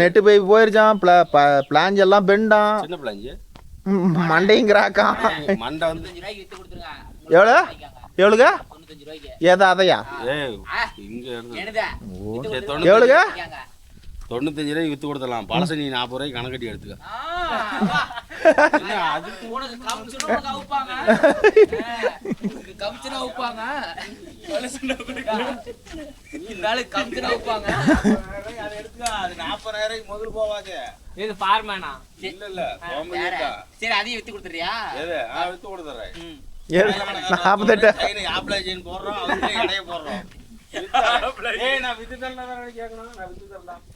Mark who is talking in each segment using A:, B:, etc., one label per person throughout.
A: Net போய் போயிருச்சான். பிளாஞ்ச் எல்லாம் பெண்டான்.
B: சின்ன பிளாஞ்சு
A: மண்டைங்கிறாக்கா.
B: மண்டை வந்து
A: எவ்வளோ எவ்வளோங்க? ஏதா அதையா
B: இங்க
A: எவ்வளோங்க?
B: 95 ரூபாய்க்கு வித்து கொடுத்துடலாம். பழச நீ 40 ரூபாய்க்கு கணக்கட்டி எடுத்துக்க. முதல் போவாது.
C: இது ஃபார்மேனா?
B: இல்ல
C: சரி, அதையும் வித்து கொடுத்துறியா?
B: வித்து கொடுத்துறேன்.
A: 48
B: ஆப்ளை செயின் போடுறோம், அதுக்கு இடைய போடுறோம். நான் வித்து தரேன்.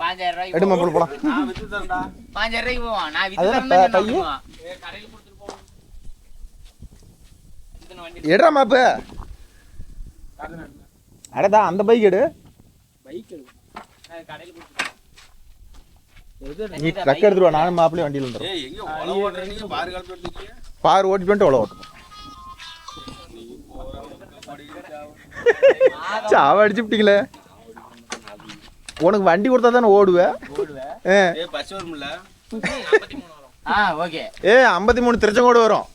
C: 5000 ரூபாய்
A: எடுமா போலாம்.
B: நான் வித்து தரேன்டா.
C: 5000 ரூபாய்க்கு போவான். நான் வித்து தரேன். கடையில கொடுத்துட்டு போவோம். இத்தனை வண்டி
A: எடுறா மாப்பு. அடடா அந்த பைக் எடு.
C: பைக் எடு. கடையில கொடுத்துட்டு
A: நீ ட்ரக் எடுத்துருவா. நானும் மாப்பிளையும் வண்டியில் வந்துடும்.
B: ஏய் எங்க ஒள ஓடுறீங்க? பாரு கால் போட்டுருக்கீங்க.
A: பார் ஓட்டிட்டு வந்துட்டு ஒள ஓட்டணும். சாவ அடிச்சுட்டீங்களே. உனக்கு வண்டி கொடுத்தா தானே ஓடுவேன்.
B: பஸ் வரும்ல.
C: 53 வரும். ஓகே.
A: 53 திருச்செங்கோடு வரும்.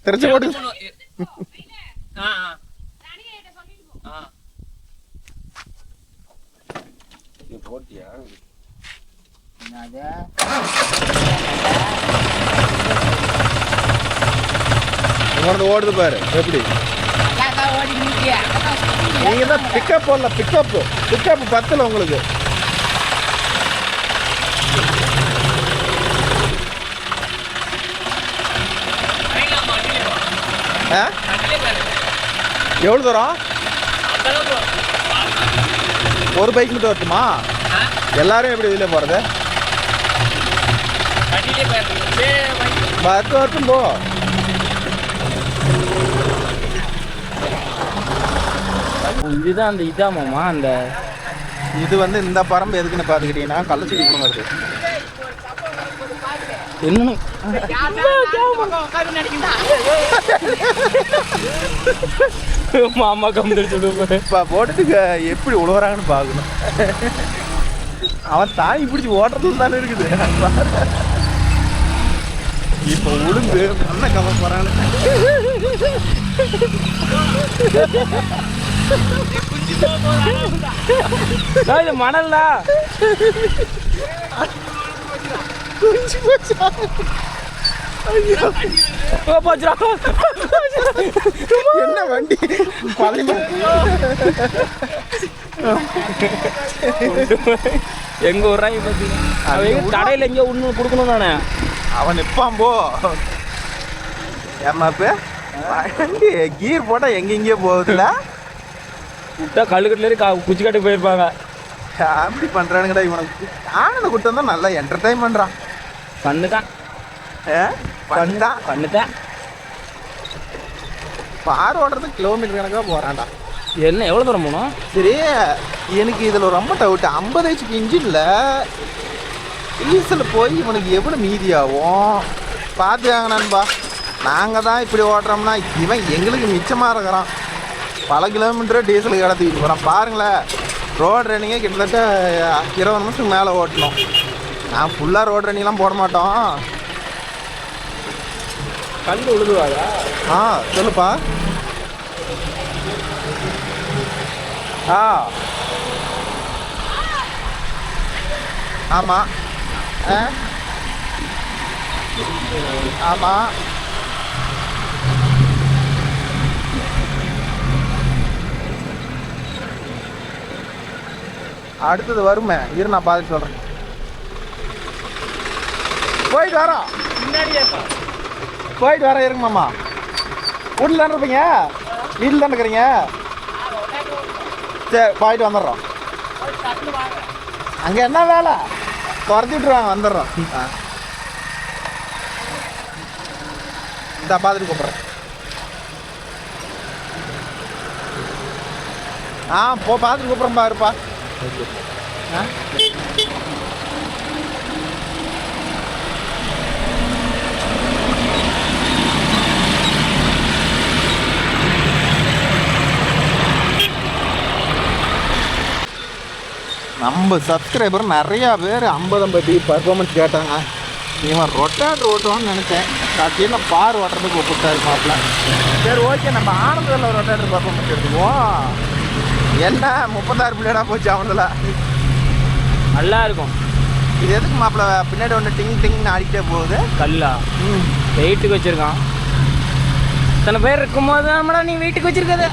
A: திருச்செங்கோடு
B: நீ போட்டியா?
A: உனக்கு ஓடுது பாரு எப்படி. நீங்க தான் பிக்கப் போடல. பிக்கப் 10 உங்களுக்கு. எவ்வளவு தூரம்? ஒரு பைக் மட்டும் வரட்டுமா? எல்லாரும் எப்படி இதுல போறது? பத்து வரட்டும் போ.
C: இதுதான் அந்த இதாமாமா. அந்த
A: இது வந்து இந்த பரம்பு எதுக்குன்னு பார்த்துக்கிட்டீங்கன்னா கள்ளச்செடி கொடுங்க.
C: என்ன மாமா கம்பிட்டு
A: போட்டுக்க எப்படி உழுவுறாங்கன்னு பார்க்கணும். அவன் தாய் பிடிச்சி ஓட்டுறதுல தானே இருக்குது. இப்போ உளுந்து நல்ல கவலை போறாங்க.
C: மணல்ல
A: என்ன வண்டி
C: எங்க ஊர்றாங்க பாத்தீங்கன்னா கடையில எங்க ஒண்ணு கொடுக்கணும் தானே.
A: அவன் நிப்பான் போ. ஏமாப்பு வண்டி கீர் போட்டா எங்கெங்கேயோ போகுதுல.
C: விட்டா கல்லுக்கட்டுல குச்சிக்காட்டு போயிருப்பாங்க.
A: அப்படி பண்றானுங்கடா இவனுக்கு. ஆனந்த குட்டம் தான் நல்லா என்டர்டைன் பண்றான்.
C: பண்ணுதான் பண்ணுதான்.
A: பார் ஓடுறதுக்கு கிலோமீட்டர் கணக்காக போறான்டா.
C: என்ன எவ்வளோ தூரம் போகணும்?
A: சரி, எனக்கு இதில் ரொம்ப டவுட்டு. 50 HP இன்ஜினில் டீசல் போய் இவனுக்கு எவ்வளோ மீதியாகும் பார்த்துக்காங்க நண்பா. நாங்கள் தான் இப்படி ஓட்டுறோம்னா இவன் எங்களுக்கு மிச்சமாக இருக்கிறான். பல கிலோமீட்டர் டீசல் கடத்திக்கிட்டு போகிறான். பாருங்களேன், ரோடு ரன்னிங்கே கிட்டத்தட்ட 20 நிமிஷத்துக்கு மேலே ஓட்டணும். நான் ஃபுல்லாக ரோடு ரன்னிங்லாம் போட மாட்டோம்.
C: கல் உழுதுவாரா?
A: சொல்லுப்பா. ஆமாம் ஆமாம். அடுத்தது வருமே, இரு நான் பார்த்துட்டு சொல்கிறேன். போயிட்டு வரோம். போயிட்டு வர இருங்க மாமா. வீட்டில் தானே இருப்பீங்க? வீட்டில் தானே இருக்கிறீங்க? சரி, போயிட்டு வந்துடுறோம். அங்கே என்ன வேலை? குறைச்சி விட்ருவாங்க, வந்துடுறோம். இந்த பார்த்துட்டு கூப்பிட்றேன். பார்த்துட்டு கூப்பிட்றேன் பாருப்பா. நம்ம சப்ஸ்கிரைபர் நிறையா பேர் 50 பர்ஃபார்மன்ஸ் கேட்டாங்க. இவன் ரொட்டாட்ரு ஓட்டுவான்னு நினச்சேன். கடைசியில் பார் ஓட்டுறதுக்கு ஒப்பிட்டாரு மாப்பிள்ள. சரி ஓகே, நம்ம ஆனந்தில் ரொட்டாட்ரு பர்ஃபார்மன்ஸ் எடுத்துக்குவோம். என்ன 36 பிளேடாக போச்சு அவனில்.
C: நல்லா இருக்கும்.
A: இது எதுக்கு மாப்பிள்ள பின்னாடி ஒன்று டிங் டிங்னு ஆடிக்கிட்டே போகுது?
C: கல்லா வெயிட்டுக்கு வச்சுருக்கான். இத்தனை பேர் இருக்கும்போது நம்மளா நீ வீட்டுக்கு வச்சிருக்கது.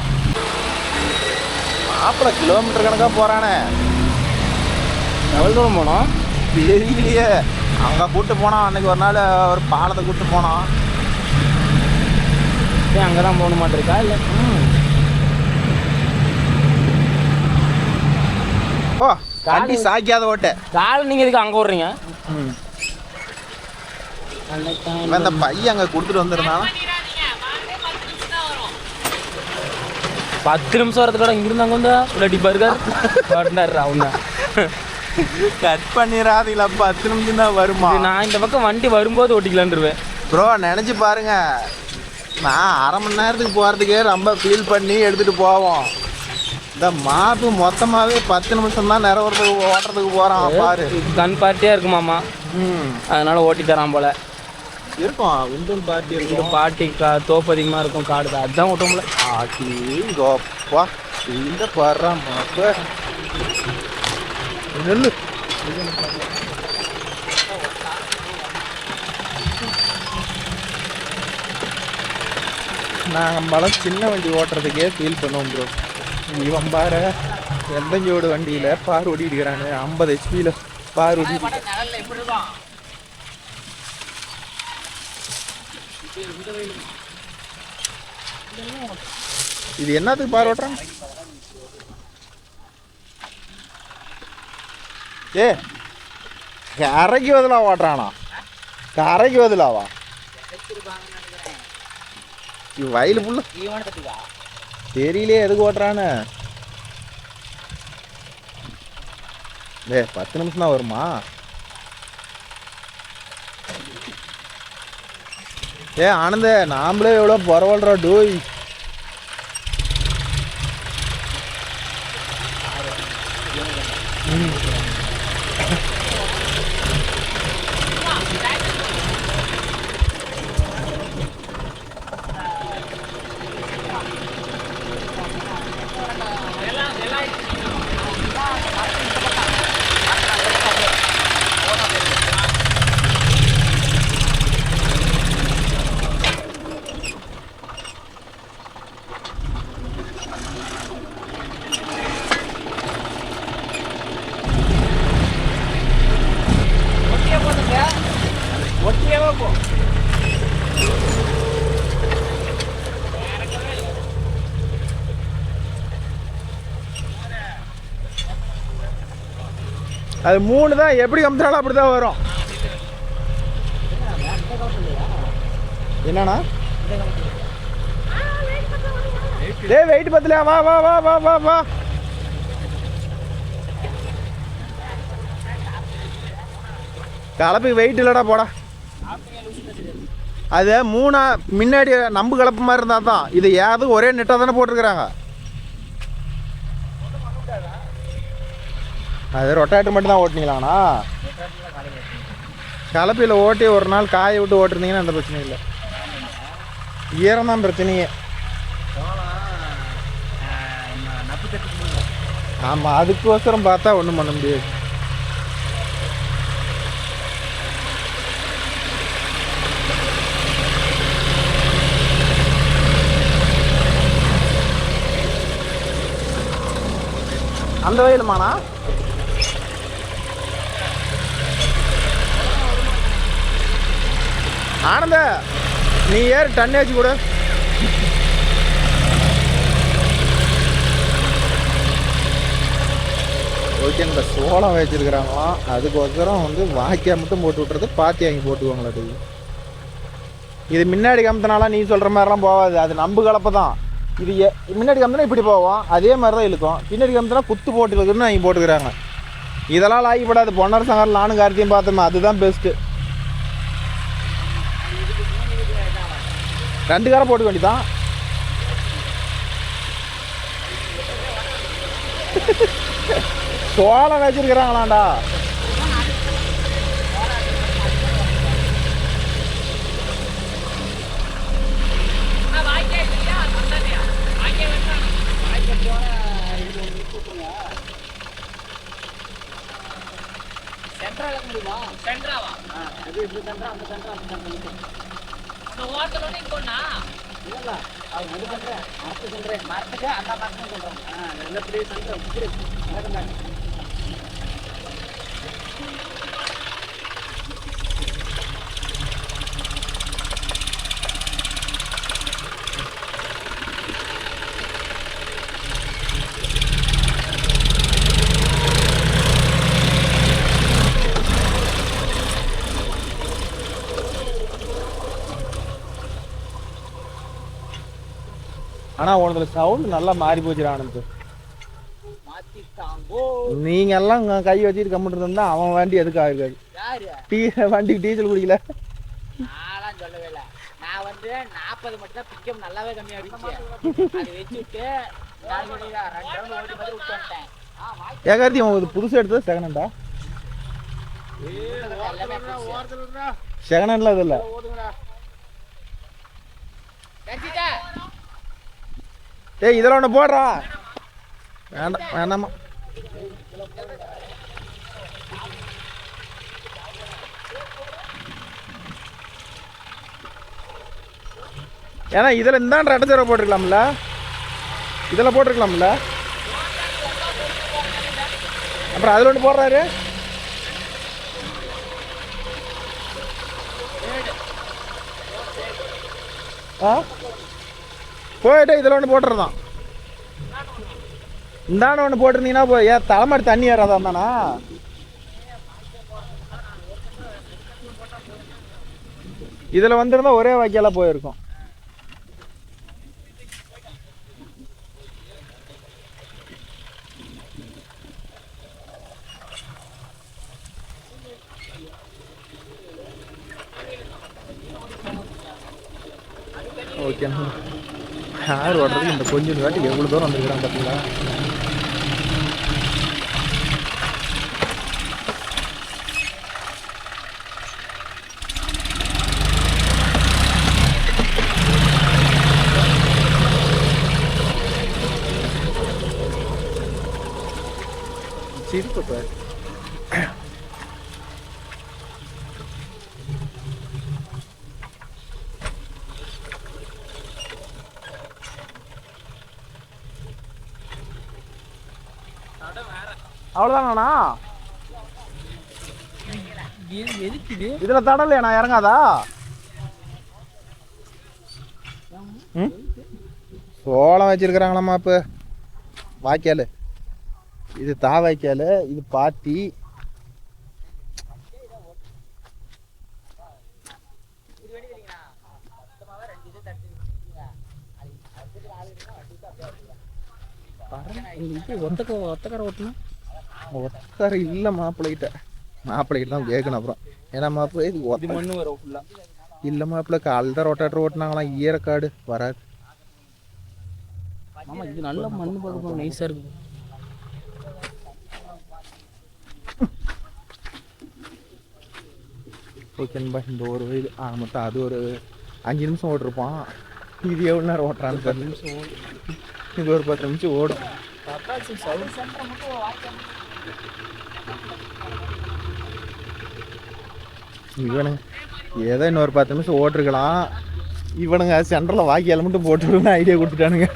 A: மாப்பிள்ள கிலோமீட்டர் கணக்காக போகிறானே.
C: எவ்வளோ தூரம் போனோம்
A: தெரியலையே. அங்கே கூப்பிட்டு போனான் அன்றைக்கி ஒரு நாள், ஒரு பாலத்தை கூப்பிட்டு போனான்.
C: அங்கே தான் போகணும் மாட்டிருக்கா இல்லை?
A: ஓ வண்டி சாய்க்காத ஓட்ட
C: கால் நீங்கள் இதுக்கு அங்கே விட்றீங்க.
A: அந்த பையன் அங்கே கொடுத்துட்டு வந்துருந்தாலும்
C: 10 நிமிஷம் வரது கூட இங்கே இருந்தாங்க வந்தா இல்லாட்டி பர்கர் அவங்க
A: கட் பண்ணிடாதீங்களா? 10 நிமிஷம் தான் வருமா?
C: நான் இந்த பக்கம் வண்டி வரும்போது ஓட்டிக்கலான்ருவேன்.
A: ப்ரோ நினச்சி பாருங்க, நான் அரை மணி நேரத்துக்கு போகிறதுக்கே ரொம்ப ஃபீல் பண்ணி எடுத்துகிட்டு போவோம். இந்த மாப்பு மொத்தமாகவே 10 நிமிஷம் தான் நிறைவேறதுக்கு ஓட்டுறதுக்கு போகிறான் பாரு.
C: கன் பார்ட்டியாக இருக்குமாம்மா. அதனால ஓட்டி தரான் போல
A: இருக்கும். விண்டல் பார்ட்டி இருக்கும்.
C: பார்ட்டி தோப்பு அதிகமாக இருக்கும். காடு தான் அதுதான் ஓட்டமுல.
A: ஆட்டி கோப்பா இந்த பாடுறான் மாப்ப நெல்லு. நாங்கள் சின்ன வண்டி ஓட்டுறதுக்கே ஃபீல் பண்ணுவோம் ப்ரோ. இவன் பாரு எந்தஞ்சோடு வண்டியில் பார் ஓடிக்கிறானு 50 HP பார் ஓடி. இது என்னத்துக்கு பார் ஓட்டுறான்? ஏ கரைக்கு பதிலா ஓட்டுறானா? கரைக்கு பதிலாவா? வயலு புள்ள தெரியலையே எதுக்கு ஓட்டுறான்னு. 10 நிமிஷம் தான் வருமா? ஆனந்த நாமளே எவ்வளோ பரவாயில்றா டோய். அது 3 தான். எப்படி கம்மிச்சாலும் அப்படி தான் வரும். என்னண்ணா வெயிட் பத்தலையா? வா வா வா வா வா வா. கலப்புக்கு வெயிட் இல்லைடா போடா. அது 3 முன்னாடி நம்பு கலப்பு மாதிரி இருந்தால் தான். இது ஏது ஒரே நெட்டாக தானே போட்டிருக்கிறாங்க. அது ரொட்டாட்டர் மட்டும் தான் ஓட்டினீங்களாண்ணா? கலப்பையில் ஓட்டி ஒரு நாள் காய விட்டு ஓட்டிருந்தீங்கன்னா எந்த பிரச்சனையும் இல்லை. ஈரம் தான் பிரச்சனையே. ஆமாம், அதுக்கோசரம் பார்த்தா ஒன்றும் பண்ண முடியாது. அந்த வயலுமாண்ணா? ஆனந்த நீ ஏறு டன்னேஜ் கூட. ஓகே, இந்த சோளம் வச்சுருக்குறாங்களாம். அதுக்கோசரம் வாக்கியா மட்டும் போட்டு விட்றது, பாத்தி வாங்கி போட்டுக்குவாங்களா. இது முன்னாடி கம்பத்தினால நீ சொல்கிற மாதிரிலாம் போகாது. அது நம்பு கலப்பை தான். இது முன்னாடி கம்பத்தினா இப்படி போவோம், அதே மாதிரி தான் இழுக்கும். பின்னாடி கம்பத்தினா குத்து போட்டு இருக்குன்னு வாங்கி போட்டுக்கிறாங்க. இதெல்லாம் லாய்க்கப்படாது. பொன்னர் சங்கர் நானும் கார்த்தியும் பார்த்தோமே, அதுதான் பெஸ்ட்டு. 2 காரை போட்டுக்க வேண்டியதான். சோளம் வச்சிருக்கிறாங்களாண்டா. ஆனா உனதுல சவுண்ட் நல்லா மாறி போச்சு ஆனந்த். நீங்க எல்லாம் கை வச்சுட்டு கம்மிட்டு இருந்தா அவன் வண்டி எதுக்கு ஆயிருக்காது. வண்டிக்கு டீசல் குடிக்கல.
D: சொல்லவே இல்லை. நான் 40 மட்டும் தான் பிக்கம் நல்லாவே கம்மியா இருந்துச்சு. அது வச்சுட்டு
A: ஏகார்த்தி உங்களுக்கு புதுசு எடுத்தது செகண்ட் ஹேண்டா? செகண்ட் ஹேண்ட்ல அது இல்ல. ஏய் இதெல்லாம் ஒன்று போடுறா. வேண்டாம் வேண்டாமா. ஏன்னா இதில் இந்தாண்டு ரெட்டச்சரவை போட்டிருக்கலாம்ல, இதில் போட்டிருக்கலாம்ல. அப்புறம் அதில் ஒன்று போடுறாரு. போயிட்டு இதில் ஒன்று போட்டுறதான். இந்தாண்ட ஒன்று போட்டிருந்தீங்கன்னா போய் ஏன் தலைமாடி தண்ணி ஏறாதா இருந்தானா? இதில் வந்துருந்தா ஒரே வாக்கியால போயிருக்கும். ஓகே யார் ஓடுறது இந்த கொஞ்சம் வாட்டி எவ்வளோ தூரம் வந்துருக்கிறான் பார்த்தீங்களா? சிரிப்பு அவ்வளோதானா? இதுல தடலையா நான் இறங்காதா? சோளம் வச்சிருக்கிறாங்களாம்மா இப்போ. வாய்க்கால் இது தா வாய்க்கால், இது பாத்தி. ஒத்தக்கார இல்லை மாப்பிள்ளைகிட்ட. மாப்பிள்ளைகிட்ட தான் கேட்கணும் அப்புறம். ஏன்னா மாப்பிள்ளை இது மண்ணு வரும் ஃபுல்லாக. இல்லை மாப்பிள்ளை காலையில் தான் ரொட்டேட்டர் ஓட்டினாங்களாம். ஈரக்காடு வராது.
C: ஆமாம் இது நல்ல மண் பார்க்க நைஸாக இருக்குது.
A: ஓகேன்பா. இந்த ஒரு வயது மொத்தம் அது ஒரு 5 நிமிஷம் ஓட்டிருப்பான். இது எவ்வளோ நேரம் ஓட்டுறான்னு 10 நிமிஷம் ஓடும். இது ஒரு 10 நிமிஷம் ஓடும். இவனுங்க ஏதோ இன்னொரு 10 நிமிஷம் ஓட்டிருக்கலாம். இவனுங்க சென்டரில் வாக்கியால் மட்டும் போட்டுருன்னு ஐடியா கொடுத்துட்டானுங்க.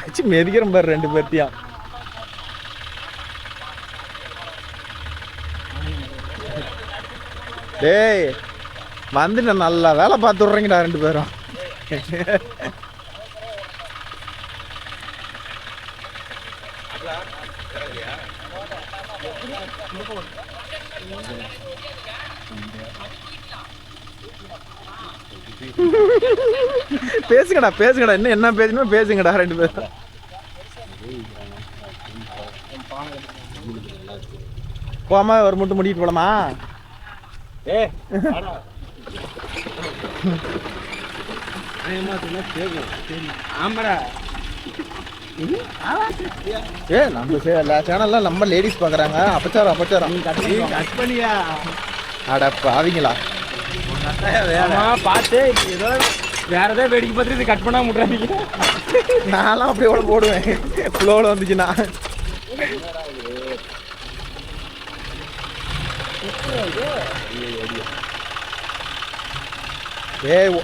A: வச்சு மெதிக்கிறேன் பாரு 2 பேர்த்தையும். டேய் வந்து நான் நல்லா வேலை பார்த்து விட்றீங்கடா 2 பேரும். பேசுங்கடா பேசுங்கடா. இன்னும் என்ன பேசணுமோ பேசுங்கடா 2 பேரும். போமா ஒரு முட்டு முடிட்டு போலாமா?
B: ஆமாடா
A: ஏ நம்ம சேனல்ல நம்ம லேடிஸ் பார்க்குறாங்க. அப்பச்சாரம்
B: கட் பண்ணியா
A: அட பாவிங்களா.
C: பார்த்து ஏதோ வேற ஏதாவது வேடிக்கை பார்த்துட்டு இது கட் பண்ணாம விட்றாதீங்க.
A: நான்லாம் அப்படியே எவ்வளோ போடுவேன் ஃப்ளோவில் வந்துச்சுன்னா.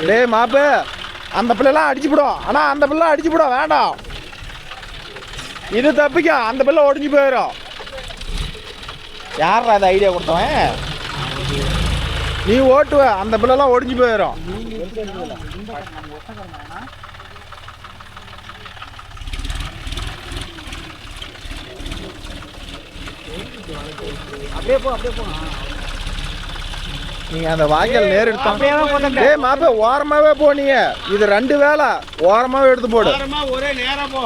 A: டேய் மாப்பு, அந்த பிள்ளைலாம் அடிச்சுவிடும். ஆனால் அந்த பிள்ளை அடிச்சுவிடும், வேண்டாம். இது தப்பிக்கும், அந்த பிள்ளை ஒடிஞ்சு போயிடும். யாரா அது ஐடியா கொடுத்தவன்? நீ ஓட்டுவ, அந்த பிள்ளைலாம் ஒடிஞ்சு போயிடும்.
C: அப்படியே போ.
A: நீங்க அந்த வாய்க்கால் நேர் எடுத்தோம். டேய் மாப்ப, ஓரமாவே போனீங்க. இது 2 வேலை, ஓரமாவே எடுத்து போடு.
B: ஒரே நேரம் போ,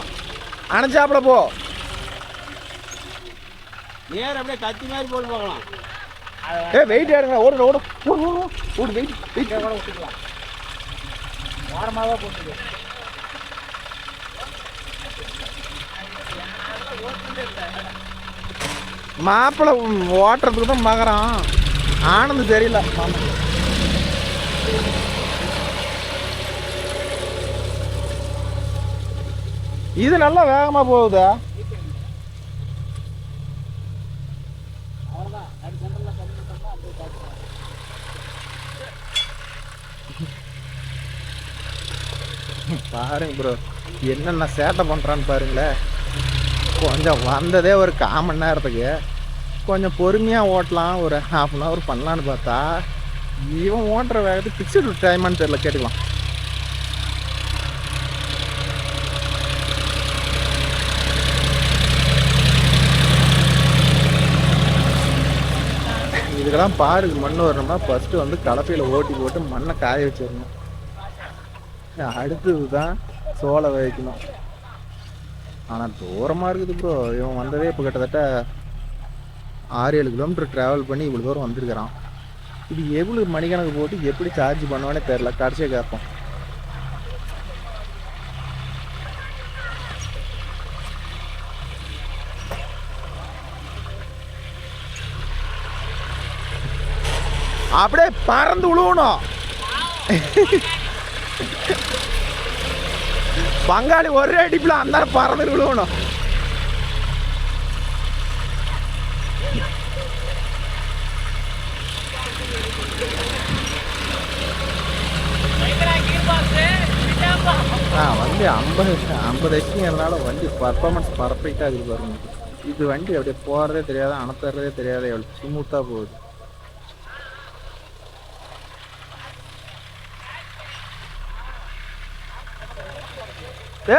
A: அணைச்சாப்புல போ.
B: நேரம் அப்படியே கத்தி மாதிரி போட்டு போகலாம்.
A: வெயிட் ஏடுங்க. ஓடு வெயிட்
D: ஓரமாகவே போட்டுது.
A: மாப்பிள்ளை ஓட்டுறதுக்கு தான் மகரம். ஆனந்து தெரியல. இது நல்லா வேகமா போகுதா? பாருங்க ப்ரோ, என்னென்ன சேட்டை பண்ணுறான்னு பாருங்களேன். கொஞ்சம் வந்ததே ஒரு 1/4 மணி நேரத்துக்கு. கொஞ்சம் பொறுமையாக ஓட்டலாம், ஒரு 1/2 அன் ஹவர் பண்ணலான்னு பார்த்தா இவன் ஓட்டுற வேகத்துக்கு ஃபிக்ஸ்டு டைமான்னு தெரியல. கேட்டுக்கலாம். இதுக்கெல்லாம் பாருக்கு மண் வரணும்னா ஃபஸ்ட்டு வந்து கலப்பையில் ஓட்டி போட்டு மண்ணை காய வச்சிடணும். அடுத்தது தான் சோளை வைக்கணும். ஆனால் தூரமாக இருக்குது ப்ரோ. இவன் வந்ததே இப்போ கிட்டத்தட்ட 6-7 கிலோமீட்டர் ட்ராவல் பண்ணி இவ்வளோ தூரம் வந்திருக்கிறான். இது எவ்வளோ மணிக்கணக்கு போட்டு எப்படி சார்ஜ் பண்ணுவானே தெரில. கடைசியாக கேட்போம். அப்படியே பறந்து விழுவணும். பங்காளி ஒரே அடிப்பில் அந்த பறந்து விழுவணும். வண்டி 50 ஹெச்பிங்கிறதுனால வண்டி பர்ஃபார்மன்ஸ் பர்ஃபெக்டாக இருக்குது பாருங்க. இது வண்டி அப்படியே போகிறதே தெரியாது, அனுப்புறதே தெரியாது, எவ்வளோ ஸ்மூத்தாக போகுது.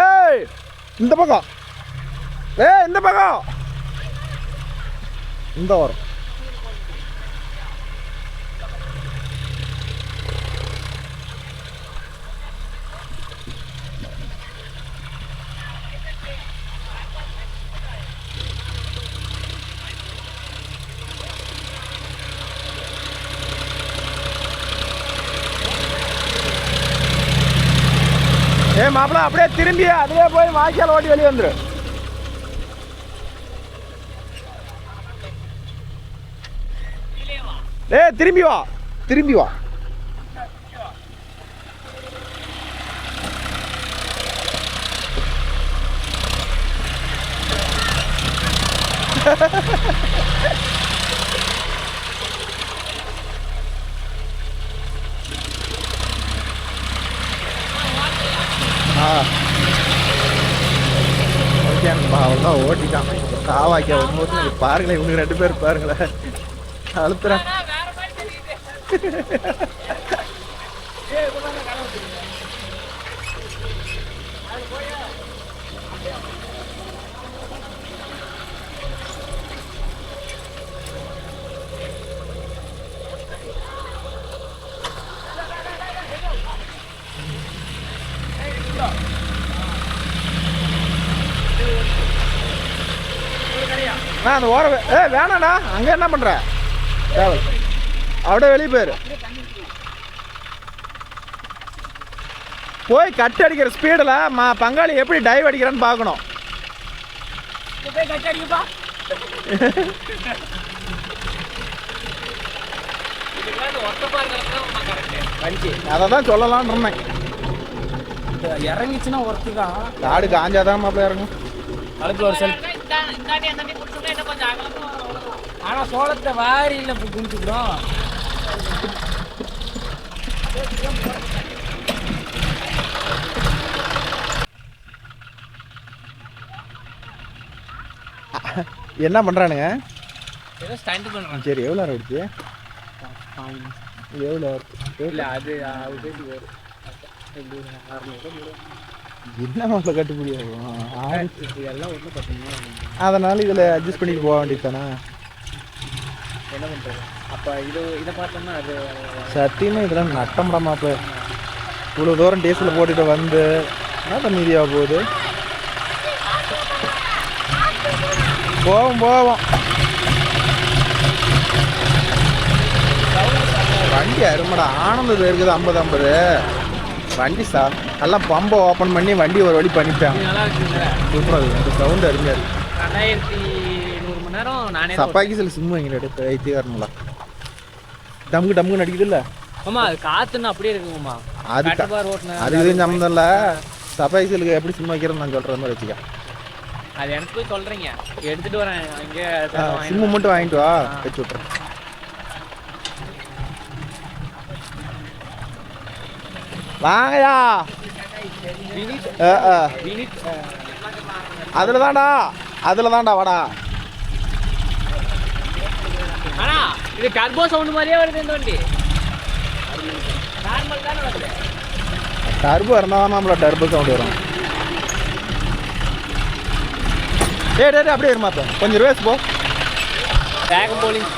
A: ஏய் இந்த பக்கம், இந்த பக்கம், இந்த வரும். மாப்பிள்ள அப்படியே திரும்பி அதுவே போய் வாய்க்கால் ஓட்டி வெளியே வந்துரு. திரும்பி வா, திரும்பி வா. அவ்வளோதான் ஓட்டிட்டான். காவாய்க்கா ஒன்று பாருங்களேன். இவங்க 2 பேர் பாருங்களேன், அழுத்துறேன். அந்த ஓரம் வேணாண்ணா. அங்கே என்ன பண்ணுற? அப்படியே வெளியே போயிரு. போய் கட் அடிக்கிற ஸ்பீடில் பங்காளி எப்படி டைவ் அடிக்கிறான்னு பார்க்கணும்.
C: போய் கட் அடிக்கப்பா. இதுக்கு ஒத்தப்பா இருக்கிறது கரெக்ட் வண்டி.
A: அதை தான் சொல்லலான்னு இருந்தேன்.
C: இறங்கிச்சுன்னா ஒர்த்து தான்.
A: காடு காஞ்சாதான் மாப்பிள்ள இறங்கும்.
C: அதுக்கு ஒரு செல். ஆனா சோளத்தை வாரியில குடிச்சுக்கிறோம்.
A: என்ன பண்றானுங்க?
C: ஏதோ ஸ்டாண்ட் பண்றான்.
A: சரி எவ்வளோ நேரம் ஆயிடுச்சு? எவ்வளோ?
C: இல்ல அது
A: என்ன மாப்பிள்ள கட்டு முடியாது.
C: எல்லாம் ஒன்றும் பார்த்தீங்கன்னா
A: அதனால இதில் அட்ஜஸ்ட் பண்ணிட்டு போக வேண்டியது தானே.
C: என்ன பண்ணுறது? அப்போ இதை பார்த்தோம்னா அது
A: சத்தியமாக இதெல்லாம் நட்டம்டா மாப்பிள்ள. இவ்வளோ தூரம் டீசலில் போட்டுட்டு வந்து என்ன மீதியாக போகுது. போவோம் வண்டி அருமடா. ஆனந்தது இருக்குது 50-50 வண்டி எல்லாம் பம்பை ஓப்பன் பண்ணி வண்டி ஒரு வழி பண்ணிட்டாங்க.
C: நல்லா இருக்குங்க.
A: சூப்பராக இருக்குது. அந்த சவுண்டு அருமையாக இருக்குது.
C: 2100 மணி நேரம் நானே
A: சப்பாக்கி சில சிம்மு வாங்கிட்டு எடுத்து வைத்தியாரங்களா டம்முன்னு அடிக்குது இல்லை.
C: ஆமா அது காத்துன்னு அப்படியே இருக்குங்கம்மா.
A: அது இதுவும் சம்மந்தம் இல்லை. சப்பாக்கி சிலுக்கு எப்படி சிம்மு வைக்கிறேன்னு நான் சொல்கிற மாதிரி வச்சுக்க.
C: அது எனக்கு போய் சொல்கிறீங்க, எடுத்துகிட்டு வரேன். இங்கே
A: சிம்மு மட்டும் வாங்கிட்டு வா, வச்சு விட்றேன். வாங்கயா. அதில் தான்டா வாடா.
C: ஆனா இது டர்போ சவுண்ட் மாதிரியே வருது இந்த வண்டி. நார்மல் தானே வருது.
A: டர்போ இருந்தால் தான் நம்மளோட டர்போ சவுண்ட் வரும். டேய் அப்படியே இருமாப்பா. கொஞ்சம் ரிவேஸ் போ.
C: வேகம் போலிங்.